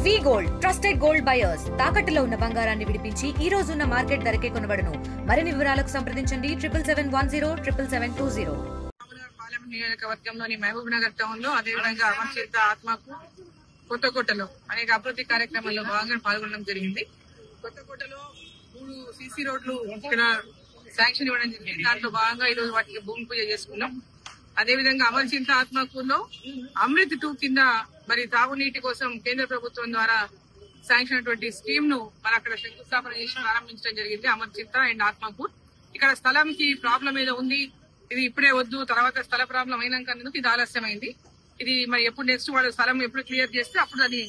వి gold trusted gold buyers తాకట్టులో ఉన్న బంగారాన్ని విడిపించి ఈ రోజు ఉన్న మార్కెట్ ధరకే కొనబడును. మరిన్ని వివరాలకు సంప్రదించండి 77107720. పార్లమెంట్ నియోజకవర్గంలోని మహబూబ్ నగర్ టౌన్ లో అదేవిధంగా అమర్చిత ఆత్మకు కొత్తకోటలో అనేక అభివృద్ధి కార్యక్రమాల్లో భాగంగా పాల్గొనడం జరిగింది. కొత్తకోటలో 3 సీసీ రోడ్లు ఇక్కడ శాంక్షన్ ఇవ్వడం జరిగింది. దాంట్లో భాగంగా ఈ రోజు వాటికి భూమి పూజ చేసుకున్నాం. అదేవిధంగా అమర్చిత ఆత్మకూరులో అమృత్ 2 కింద మరి తాగునీటి కోసం కేంద్ర ప్రభుత్వం ద్వారా శాంక్షన్ అయినటువంటి స్కీమ్ ను మరి అక్కడ శంకుస్థాపన చేసి ప్రారంభించడం జరిగింది. అమర్చిత అండ్ ఆత్మకూర్ ఇక్కడ స్థలంకి ప్రాబ్లం ఏదో ఉంది, ఇది ఇప్పుడే వద్దు, తర్వాత స్థల ప్రాబ్లం అయినాక ఇది ఆలస్యమైంది. ఇది మరి ఎప్పుడు నెక్స్ట్ వాళ్ళ స్థలం ఎప్పుడు క్లియర్ చేస్తే అప్పుడు అది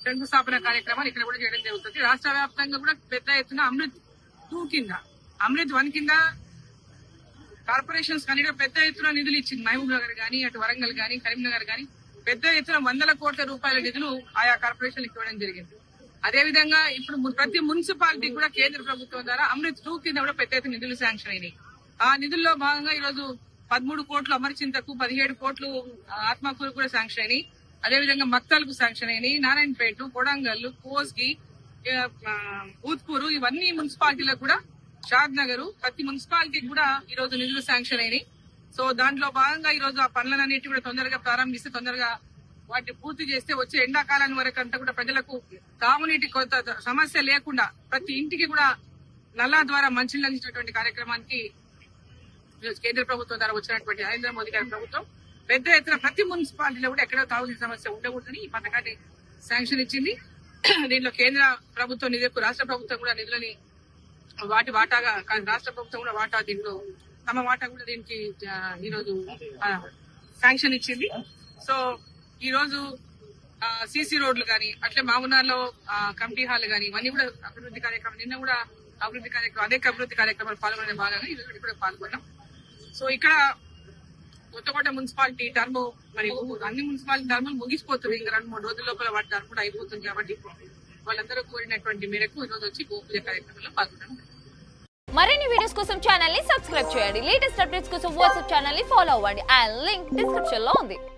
శంకుస్థాపన కార్యక్రమాలు ఇక్కడ కూడా చేయడం జరుగుతుంది. రాష్ట్ర వ్యాప్తంగా కూడా పెద్ద ఎత్తున అమృత్ 2 కింద అమృత్ 1 కింద కార్పొరేషన్స్ కానీ పెద్ద ఎత్తున నిధులు ఇచ్చింది. మహబూబ్ నగర్ గానీ, అటు వరంగల్ గానీ, కరీంనగర్ గానీ పెద్ద ఎత్తున 100 కోట్ల రూపాయల నిధులు ఆయా కార్పొరేషన్లకు ఇవ్వడం జరిగింది. అదేవిధంగా ఇప్పుడు ప్రతి మున్సిపాలిటీ కూడా కేంద్ర ప్రభుత్వం ద్వారా అమృత్ 2 కింద కూడా పెద్ద ఎత్తున నిధులు శాంక్షన్ అయినాయి. ఆ నిధుల్లో భాగంగా ఈ రోజు 13 కోట్లు అమర్చింతకు, 17 కోట్లు ఆత్మకూరు కూడా శాంక్షన్ అయినాయి. అదేవిధంగా మక్తల్కు శాంక్షన్ అయినాయి. నారాయణపేట, కొడంగల్, కోస్గి, ఊత్పూరు ఇవన్నీ మున్సిపాలిటీలకు కూడా, షాద్ నగర్ ప్రతి మున్సిపాలిటీకి కూడా ఈ రోజు నిధులు శాంక్షన్ అయినాయి. సో దాంట్లో భాగంగా ఈ రోజు ఆ పనులన్నిటి కూడా తొందరగా ప్రారంభిస్తే, తొందరగా వాటిని పూర్తి చేస్తే వచ్చే ఎండాకాలం వరకు అంతా కూడా ప్రజలకు తాగునీటి కొత్త సమస్య లేకుండా ప్రతి ఇంటికి కూడా నల్లా ద్వారా మంచినీళ్ళు అందించినటువంటి కార్యక్రమానికి కేంద్ర ప్రభుత్వం ద్వారా వచ్చినటువంటి నరేంద్ర మోదీ గారి ప్రభుత్వం పెద్ద ఎత్తున ప్రతి మున్సిపాలిటీలో కూడా ఎక్కడో తాగునీటి సమస్య ఉండకూడదని ఈ పథకాన్ని శాంక్షన్ ఇచ్చింది. దీంట్లో కేంద్ర ప్రభుత్వం నిధులకు రాష్ట్ర ప్రభుత్వం కూడా నిధులని వాటి వాటాగా, రాష్ట్ర ప్రభుత్వం కూడా వాటా దీంట్లో తమ వాటా కూడా దీనికి ఈరోజు శాంక్షన్ ఇచ్చింది. సో ఈ రోజు సీసీ రోడ్లు కానీ, అట్లే మామునార్లో కమిటీ హాల్ కానీ ఇవన్నీ కూడా అభివృద్ధి కార్యక్రమం, నిన్న కూడా అభివృద్ధి కార్యక్రమం, అనేక అభివృద్ధి కార్యక్రమాలు పాల్గొనే భాగంగా ఈ రోజు కూడా పాల్గొన్నాం. సో ఇక్కడ కొత్తకోట మున్సిపాలిటీ టర్మ్ మరి అన్ని మున్సిపాలిటీ టర్ములు ముగిసిపోతుంది. ఇంకా 2-3 రోజుల లోపల వాటి టర్మ్ కూడా అయిపోతుంది. కాబట్టి వాళ్ళందరూ కోరినటువంటి మేరకు ఈ రోజు వచ్చి భూపూజ కార్యక్రమంలో పాల్గొన్నాం. మరిన్ని వీడియోస్ కోసం ఛానల్ ని సబ్స్క్రైబ్ చేయండి. లేటెస్ట్ అప్డేట్స్ కోసం వాట్సాప్ ఛానల్ ని ఫాలో అవ్వండి. ఆ లింక్ డిస్క్రిప్షన్ లో ఉంది.